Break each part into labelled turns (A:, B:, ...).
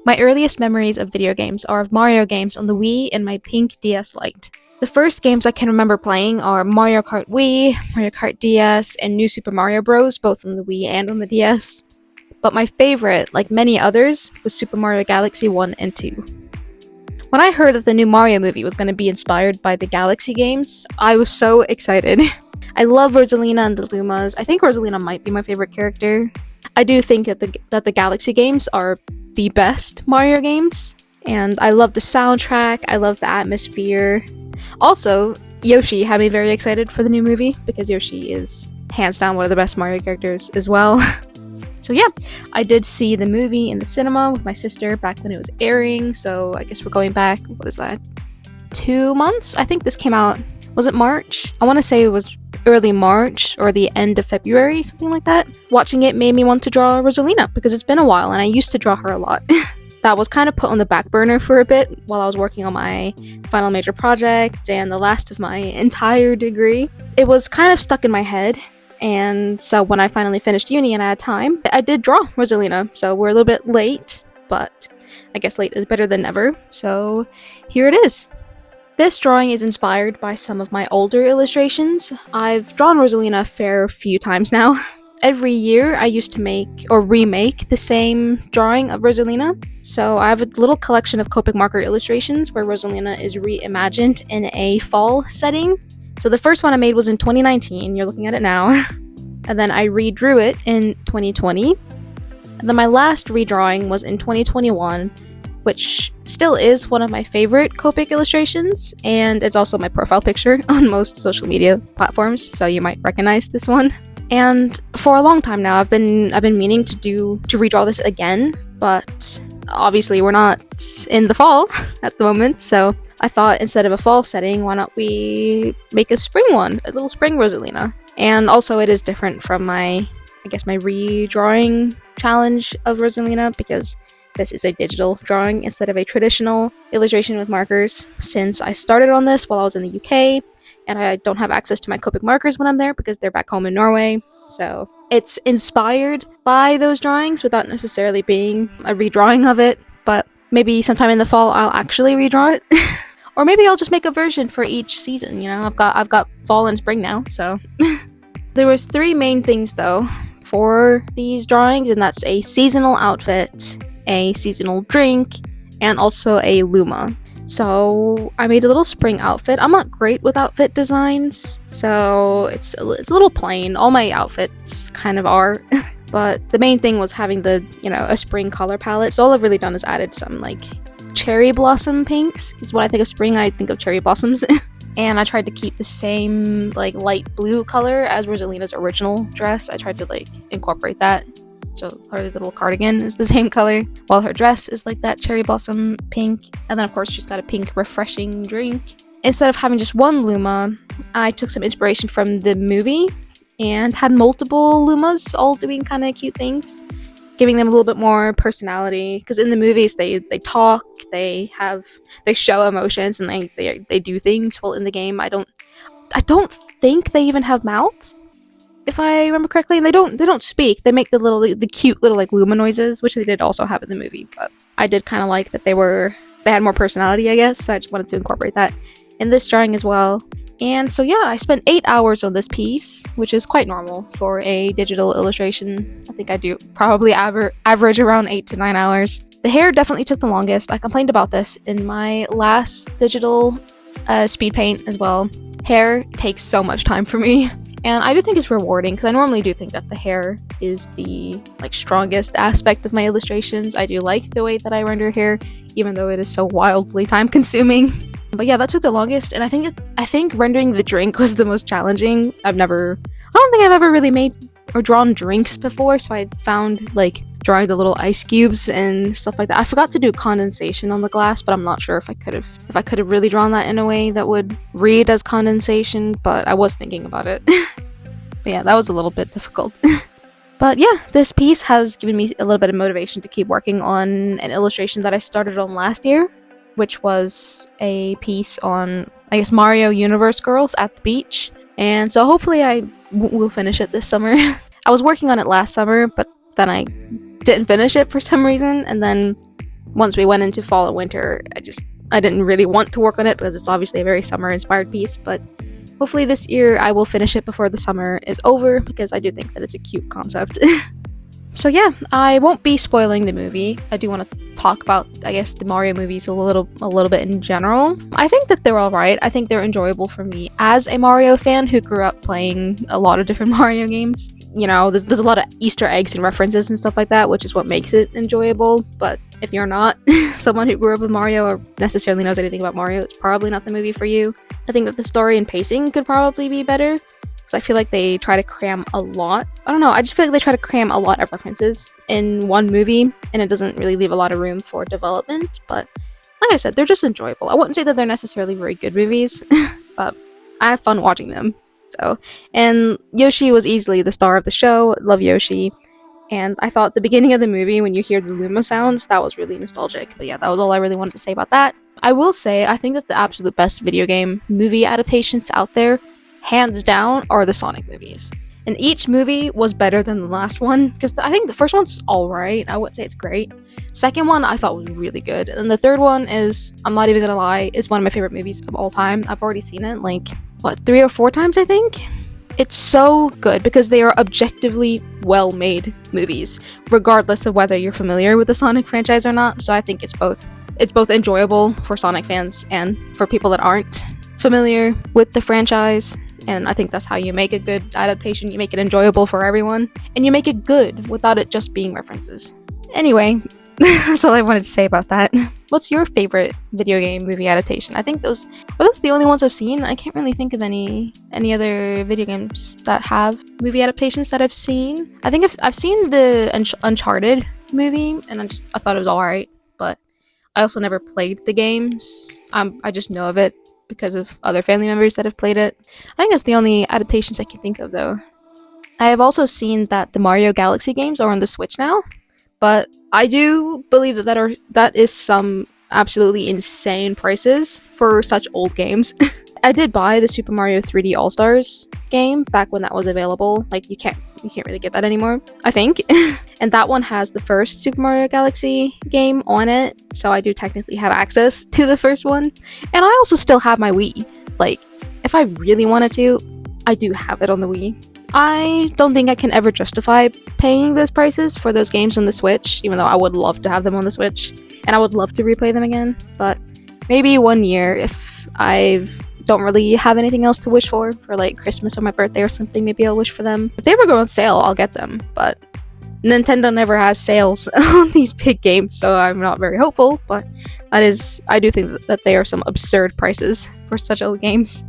A: My earliest memories of video games are of Mario games on the Wii and my pink DS Lite. The first games I can remember playing are Mario Kart Wii, Mario Kart DS, and New Super Mario Bros., both on the Wii and on the DS. But my favorite, like many others, was Super Mario Galaxy 1 and 2. When I heard that the new Mario movie was going to be inspired by the Galaxy games, I was so excited. I love Rosalina and the Lumas. I think Rosalina might be my favorite character. I do think that the Galaxy games are the best Mario games, and I love the soundtrack, I love the atmosphere. Also, Yoshi had me very excited for the new movie, because Yoshi is hands down one of the best Mario characters as well. So yeah, I did see the movie in the cinema with my sister back when it was airing, so I guess we're going back, what is that, 2 months? I think this came out, was it March? I want to say it was early March or the end of February, something like that. Watching it made me want to draw Rosalina, because it's been a while and I used to draw her a lot. That was kind of put on the back burner for a bit while I was working on my final major project and the last of my entire degree. It was kind of stuck in my head, and so when I finally finished uni and I had time, I did draw Rosalina. So we're a little bit late, but I guess late is better than never, so here it is. This drawing is inspired by some of my older illustrations. I've drawn Rosalina a fair few times now. Every year I used to make or remake the same drawing of Rosalina. So I have a little collection of Copic marker illustrations where Rosalina is reimagined in a fall setting. So the first one I made was in 2019, you're looking at it now. And then I redrew it in 2020. And then my last redrawing was in 2021, which still is one of my favorite Copic illustrations, and it's also my profile picture on most social media platforms, so you might recognize this one. And for a long time now, I've been meaning to redraw this again, but obviously we're not in the fall at the moment, so I thought instead of a fall setting, why not we make a spring one, a little spring Rosalina. And also it is different from my redrawing challenge of Rosalina, because this is a digital drawing instead of a traditional illustration with markers, since I started on this while I was in the UK, and I don't have access to my Copic markers when I'm there because they're back home in Norway. So it's inspired by those drawings without necessarily being a redrawing of it, but maybe sometime in the fall I'll actually redraw it. Or maybe I'll just make a version for each season, you know, I've got fall and spring now, so. There was 3 main things though for these drawings, and that's a seasonal outfit, a seasonal drink, and also a Luma. So I made a little spring outfit. I'm not great with outfit designs, so it's a little plain. All my outfits kind of are. But the main thing was having a spring color palette. So all I've really done is added some like cherry blossom pinks, because when I think of spring, I think of cherry blossoms. And I tried to keep the same like light blue color as Rosalina's original dress. I tried to like incorporate that. So her little cardigan is the same color, while her dress is like that cherry blossom pink. And then of course she's got a pink refreshing drink. Instead of having just one Luma, I took some inspiration from the movie and had multiple Lumas all doing kind of cute things, giving them a little bit more personality. Because in the movies they talk, they show emotions, and they do things. While in the game I don't think they even have mouths, if I remember correctly, and they don't speak. They make the cute little like Luma noises, which they did also have in the movie. But I did kind of like that they had more personality, I guess. So I just wanted to incorporate that in this drawing as well. And so yeah, I spent 8 hours on this piece, which is quite normal for a digital illustration. I think I do probably average around 8 to 9 hours. The hair definitely took the longest. I complained about this in my last digital speed paint as well. Hair takes so much time for me. And I do think it's rewarding, because I normally do think that the hair is the strongest aspect of my illustrations. I do like the way that I render hair, even though it is so wildly time consuming. But yeah, that took the longest, and I think rendering the drink was the most challenging. I don't think I've ever really made or drawn drinks before, so I found drawing the little ice cubes and stuff like that. I forgot to do condensation on the glass, but I'm not sure if I could have really drawn that in a way that would read as condensation, but I was thinking about it. But yeah, that was a little bit difficult. But yeah, this piece has given me a little bit of motivation to keep working on an illustration that I started on last year, which was a piece on, I guess, Mario Universe girls at the beach. And so hopefully I will finish it this summer. I was working on it last summer, but then I didn't finish it for some reason, and then once we went into fall and winter, I didn't really want to work on it because it's obviously a very summer inspired piece, but hopefully this year I will finish it before the summer is over because I do think that it's a cute concept. So yeah, I won't be spoiling the movie. I do want to talk about, I guess, the Mario movies a little bit in general. I think that they're alright. I think they're enjoyable for me as a Mario fan who grew up playing a lot of different Mario games. You know, there's a lot of Easter eggs and references and stuff like that, which is what makes it enjoyable. But if you're not someone who grew up with Mario or necessarily knows anything about Mario, it's probably not the movie for you. I think that the story and pacing could probably be better, because I feel like they try to cram a lot. I don't know, I just feel like they try to cram a lot of references in one movie, and it doesn't really leave a lot of room for development. But like I said, they're just enjoyable. I wouldn't say that they're necessarily very good movies, but I have fun watching them. So, and Yoshi was easily the star of the show. Love Yoshi. And I thought the beginning of the movie, when you hear the Luma sounds, that was really nostalgic. But yeah, that was all I really wanted to say about that. I will say, I think that the absolute best video game movie adaptations out there, hands down, are the Sonic movies. And each movie was better than the last one, because I think the first one's alright. I wouldn't say it's great. Second one I thought was really good. And the third one is, I'm not even gonna lie, is one of my favorite movies of all time. I've already seen it like, 3 or 4 times, I think? It's so good because they are objectively well-made movies, regardless of whether you're familiar with the Sonic franchise or not. So I think it's both enjoyable for Sonic fans and for people that aren't familiar with the franchise. And I think that's how you make a good adaptation. You make it enjoyable for everyone, and you make it good without it just being references. Anyway, that's all I wanted to say about that. What's your favorite video game movie adaptation? I think those the only ones I've seen. I can't really think of any other video games that have movie adaptations that I've seen. I think I've seen the Uncharted movie, and I thought it was alright, but I also never played the games. I just know of it because of other family members that have played it. I think that's the only adaptations I can think of, though. I have also seen that the Mario Galaxy games are on the Switch now, but I do believe that is some absolutely insane prices for such old games. I did buy the Super Mario 3D All-Stars game back when that was available. Like, you can't really get that anymore, I think. And that one has the first Super Mario Galaxy game on it, so I do technically have access to the first one. And I also still have my Wii. Like, if I really wanted to, I do have it on the Wii. I don't think I can ever justify paying those prices for those games on the Switch, even though I would love to have them on the Switch, and I would love to replay them again. But maybe one year, if I don't really have anything else to wish for like Christmas or my birthday or something, maybe I'll wish for them. If they ever go on sale, I'll get them, but Nintendo never has sales on these big games, so I'm not very hopeful. But I do think that they are some absurd prices for such old games.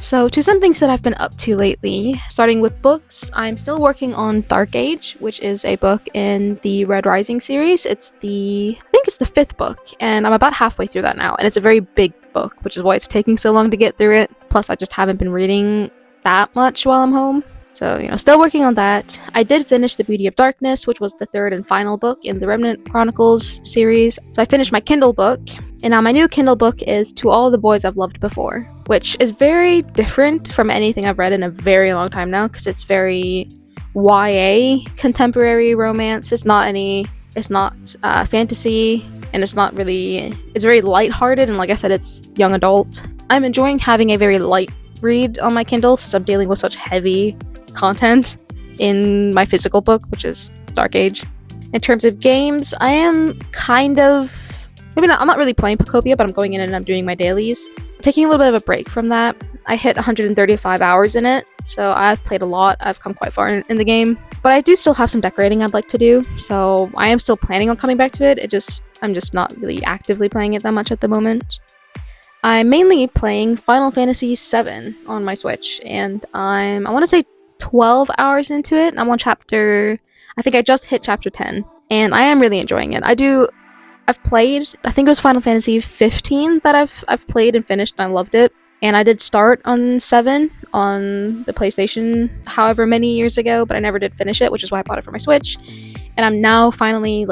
A: So to some things that I've been up to lately, starting with books, I'm still working on Dark Age, which is a book in the Red Rising series. I think it's the 5th book, and I'm about halfway through that now, and it's a very big book, which is why it's taking so long to get through it. Plus, I just haven't been reading that much while I'm home. So, still working on that. I did finish The Beauty of Darkness, which was the 3rd and final book in the Remnant Chronicles series. So I finished my Kindle book, and now my new Kindle book is To All the Boys I've Loved Before, which is very different from anything I've read in a very long time now, because it's very YA, contemporary romance. It's not fantasy, and it's very lighthearted, and like I said, it's young adult. I'm enjoying having a very light read on my Kindle, since I'm dealing with such heavy content in my physical book, which is Dark Age. In terms of games, I am I'm not really playing Pocopia, but I'm going in and I'm doing my dailies. I'm taking a little bit of a break from that. I hit 135 hours in it, so I've played a lot. I've come quite far in the game, but I do still have some decorating I'd like to do, so I am still planning on coming back to it. I'm just not really actively playing it that much at the moment. I'm mainly playing Final Fantasy VII on my Switch, and I want to say 12 hours into it. I'm on I think I just hit chapter 10, and I am really enjoying it. I've played, I think it was Final Fantasy 15 that I've played and finished, and I loved it. And I did start on 7 on the PlayStation however many years ago, but I never did finish it, which is why I bought it for my Switch. And I'm now finally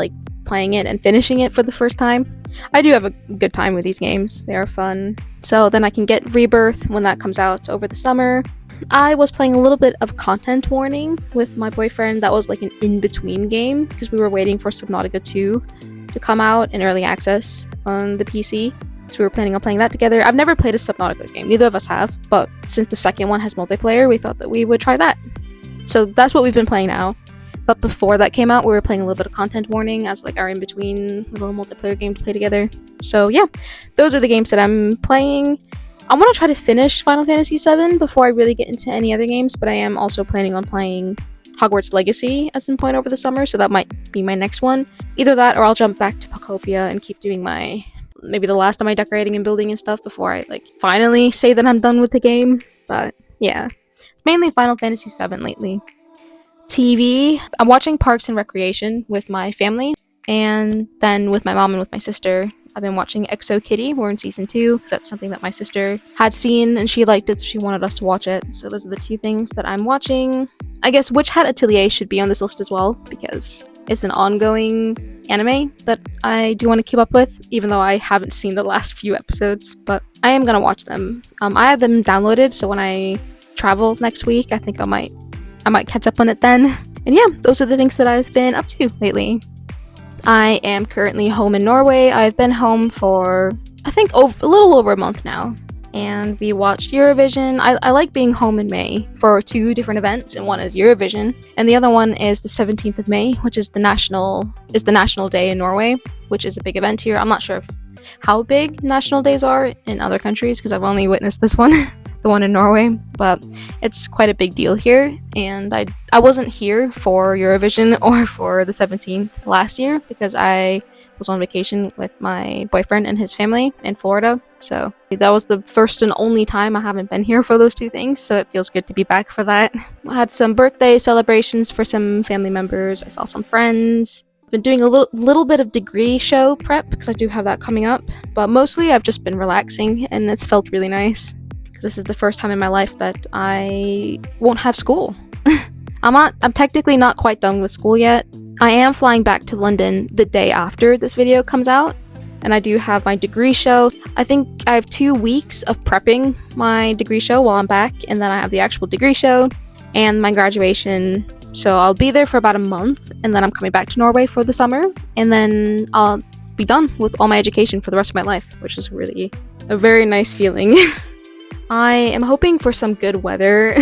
A: playing it and finishing it for the first time. I do have a good time with these games. They are fun. So then I can get Rebirth when that comes out over the summer. I was playing a little bit of Content Warning with my boyfriend. That was an in-between game because we were waiting for Subnautica 2 to come out in early access on the PC. So we were planning on playing that together. I've never played a Subnautica game, neither of us have, but since the second one has multiplayer, we thought that we would try that. So that's what we've been playing now. But before that came out, we were playing a little bit of Content Warning as like our in-between little multiplayer game to play together. So yeah, those are the games that I'm playing. I want to try to finish Final Fantasy VII before I really get into any other games, but I am also planning on playing Hogwarts Legacy at some point over the summer, so that might be my next one. Either that, or I'll jump back to Pocopia and keep doing maybe the last of my decorating and building and stuff before I like finally say that I'm done with the game. But yeah, it's mainly Final Fantasy VII lately. TV, I'm watching Parks and Recreation with my family, and then with my mom and with my sister, I've been watching Exo Kitty. We're in season 2 because that's something that my sister had seen and she liked it, so she wanted us to watch it. So those are the 2 things that I'm watching. I guess Witch Hat Atelier should be on this list as well because it's an ongoing anime that I do want to keep up with, even though I haven't seen the last few episodes, but I am gonna watch them. I have them downloaded, so when I travel next week, I think I might catch up on it then. And yeah, those are the things that I've been up to lately. I am currently home in Norway. I've been home for, I think, a little over a month now. And we watched Eurovision. I like being home in May for 2 different events, and one is Eurovision, and the other one is the 17th of May, which is the national day in Norway, which is a big event here. I'm not sure how big national days are in other countries because I've only witnessed this one, the one in Norway, but it's quite a big deal here. And I wasn't here for Eurovision or for the 17th last year because I was on vacation with my boyfriend and his family in Florida. So that was the first and only time I haven't been here for those 2 things, so it feels good to be back for that. I had some birthday celebrations for some family members. I saw some friends. I've been doing a little bit of degree show prep because I do have that coming up, but mostly I've just been relaxing, and it's felt really nice because this is the first time in my life that I won't have school. I'm technically not quite done with school yet. I am flying back to London the day after this video comes out, and I do have my degree show. I think I have 2 weeks of prepping my degree show while I'm back, and then I have the actual degree show and my graduation. So I'll be there for about a month, and then I'm coming back to Norway for the summer, and then I'll be done with all my education for the rest of my life, which is really a very nice feeling. I am hoping for some good weather.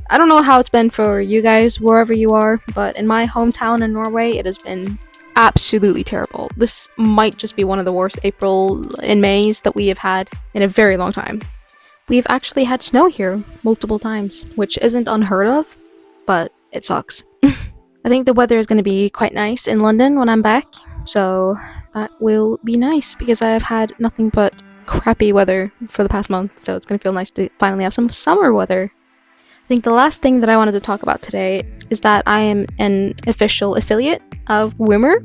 A: I don't know how it's been for you guys wherever you are, but in my hometown in Norway, it has been absolutely terrible. This might just be one of the worst April and Mays that we have had in a very long time. We've actually had snow here multiple times, which isn't unheard of, but it sucks. I think the weather is going to be quite nice in London when I'm back, so that will be nice because I have had nothing but crappy weather for the past month, so it's going to feel nice to finally have some summer weather. I think the last thing that I wanted to talk about today is that I am an official affiliate of Wimmer,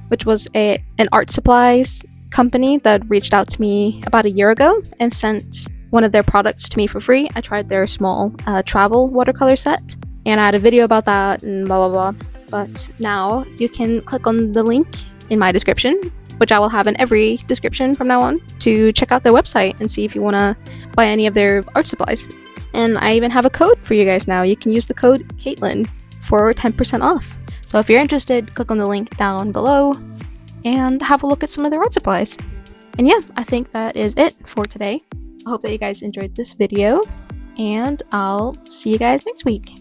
A: which was an art supplies company that reached out to me about a year ago and sent one of their products to me for free. I tried their small travel watercolor set, and I had a video about that and blah blah blah. But now you can click on the link in my description, which I will have in every description from now on, to check out their website and see if you want to buy any of their art supplies. And I even have a code for you guys now. You can use the code Caitlin for 10% off. So if you're interested, click on the link down below and have a look at some of their art supplies. And yeah, I think that is it for today. I hope that you guys enjoyed this video, and I'll see you guys next week.